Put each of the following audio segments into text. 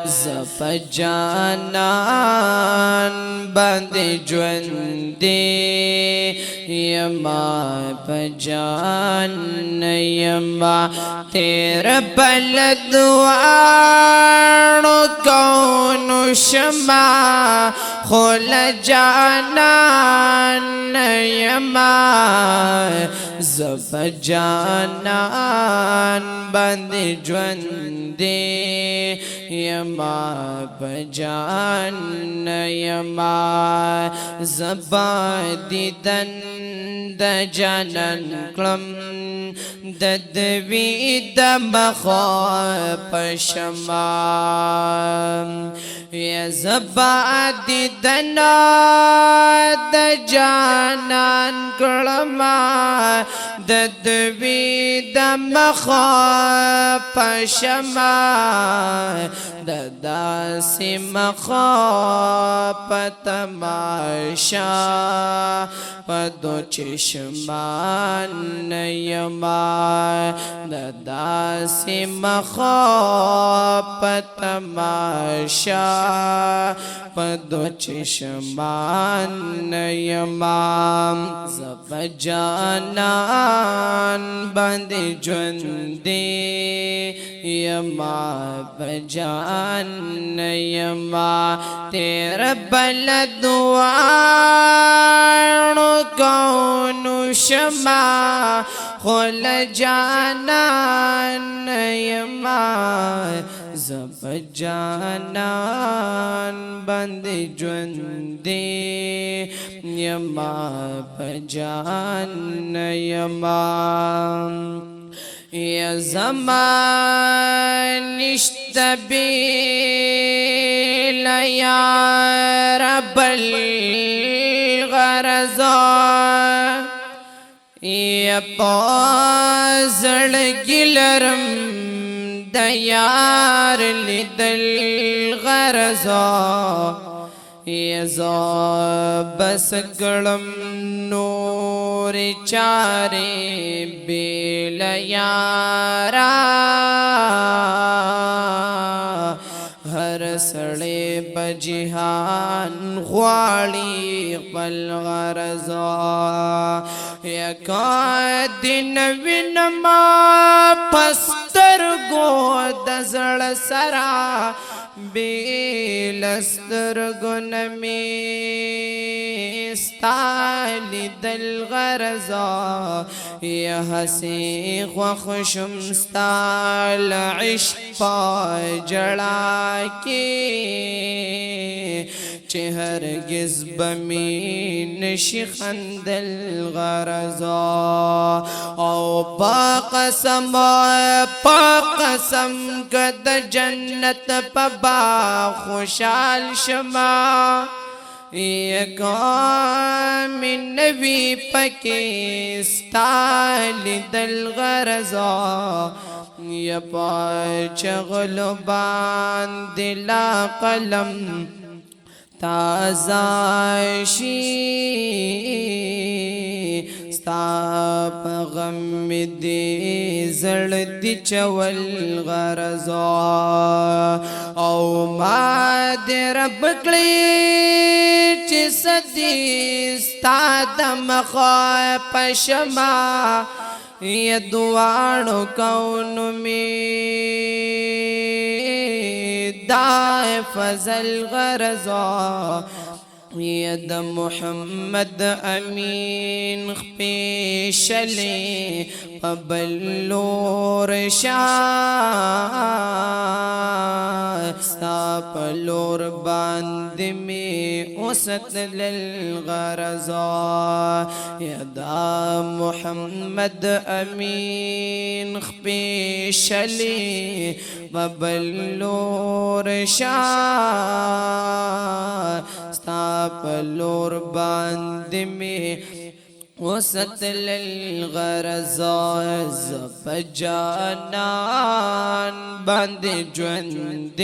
زپ جانان باندې ژوند یما پجان یما تیر بلد وانو کون شما خول جانان یما زپ جانان باندې ژوند یما پجان یما زبا دیدن د جانان کلم د دوی د مخا پشما یا زبا دیدن د جانان کلم د دوی د مخا پشما د داسې مخا پتماشا پدو چشمان یما د داسې مخا پتماشا پدو چشمان یما زپ جانان باندې ژوند یما بجان یما تیر بلد وانو کون شما خول جانان یما زپ جانان باندې ژوند یما بجان یما یا زمان نشت بیل یا رب الغرزا یا پازڑ گلرم دیار لیدل غرزا یزا بس گڑم نور چارے بیل یارا ہر سڑے بجہان غواړي خپل غرضا یکا دن وینما پسترګو د زړه سرا بیلسترګو نمی ستالی دل غرضا یا حسی خوشم ستال عشق پا جڑا کی چه هرگز بمی نشی خندل غرضا او پا قسم کد جنت پا با خوشحال شما یکام نبی پاکستان دل غرضا یا پاچغلو باندلا قلم تازاشی ستا پا غم دی زړ دی چول غرضا او ما دی رب کړی چې سدی ستا د مخا پشما یا دواړو کونو می دا فضل غرضا ید محمد امین خپیشلی پبلور شاہ ستا پلور باند میں اوست للغرضا یدا محمد امین خپیشلی پبلور شاہ ستا پلور باند میں وسط للغرضا زپ جانان باند ژوند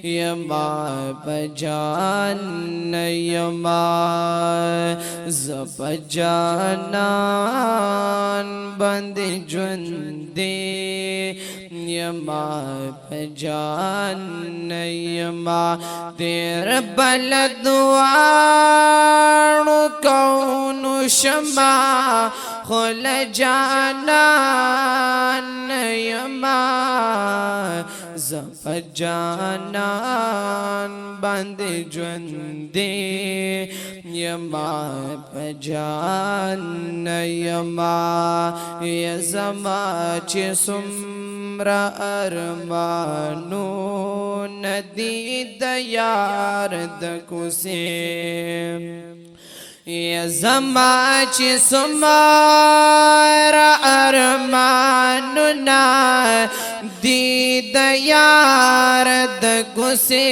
यमा बजान यमा जपजानान बंद जुंदे यमा बजान यमा तेर बलदुआण कौन शमा खुल जानान यमा जपजानान बंद जुंदे यमा बजान यमा यजमा सुम्रा अरमानो नदी दयार दकुसे यजमा सुमारा अरमानुना दीद यार दकुसे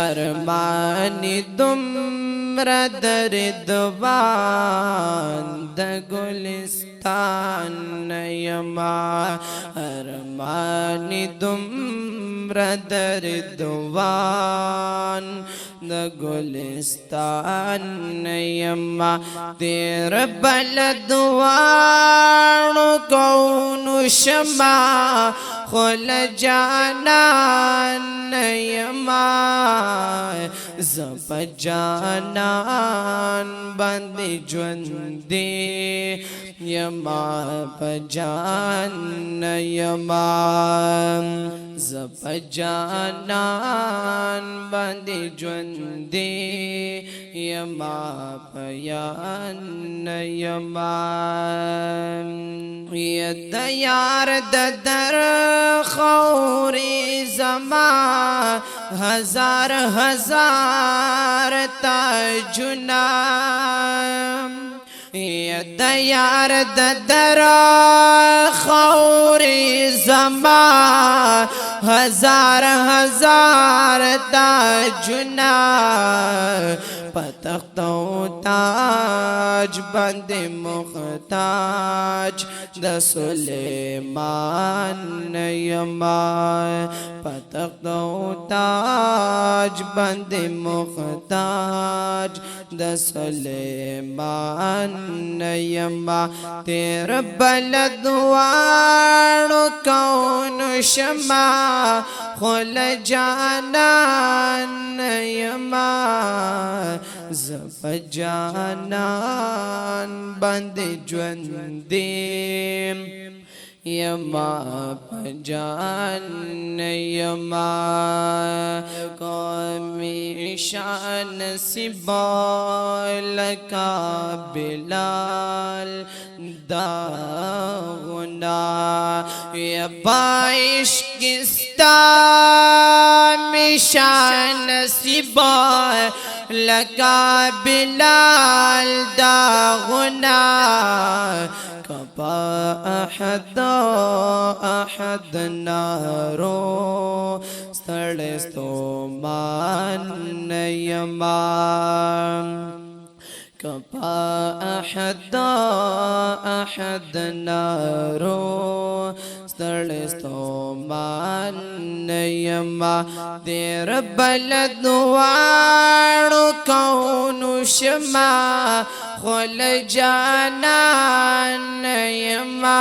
अरमानी दुम्र दरिदवान दगुलिस्तान यमा अरमानी दुम्र दरिदवान दगुलिस्तान यमा तेर बलदुआण कौन शमा खुल जानान यमा जपजानान बंद जुंदे यमा बजान यमा जपजानान बंद जुंदे यमा बयान यमा यदयार ददर खौरी जमा हजार हजार ताजुना यदयार ददर खौरी जमा हजार हजार ताजुना पतख्तो ताज बंद मुख्ताज द सुलेमान यमा पतख्तो ताज बंद मुख्ताज द सुलेमान यमा तेर बलदुआण कौन शमा खुल जानान यमा जपजानान बंद जुंदे यमा बजान यमा कौमी शान सिबाल का बिलाल दागुना या बाइश किस्ता मिशान सिबाल लका बिलाल दागुना कपा अहद नारो स्थलस्तो मान यमा कपा अहद नारो स्थलस्तो मान यमा तेर बलदुआण कौन शमा खुल जानान यमा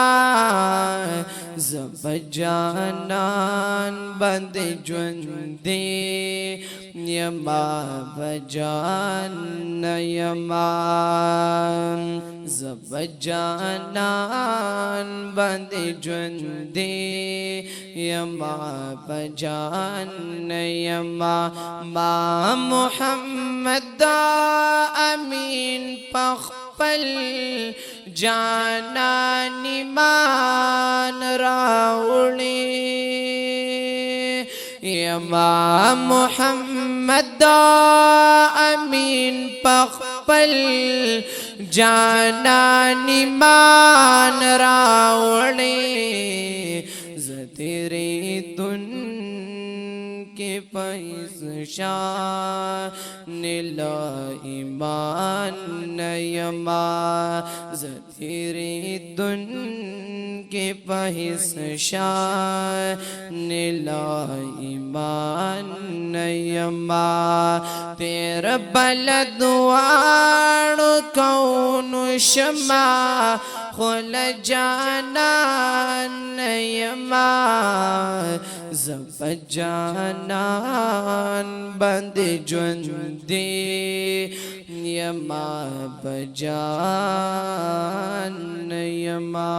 जपजानान बंद जुंदे यमा बजान यमा जपजानान बंद जुंदे यमा बजान यमा मा मुहम्मद अमीन पखपल जानानी मान राउणी यमा मुहम्मद अमीन पखपल जानानी मान राउणी तेरे तुन के पैस शान ला ईमान यमा ज़तीरी दुन के पैस शान ला ईमान यमा तेरा बलदवाड़ कौन शमा खुल जाना यमा जब जानान बंद जुंदे यमा बजान यमा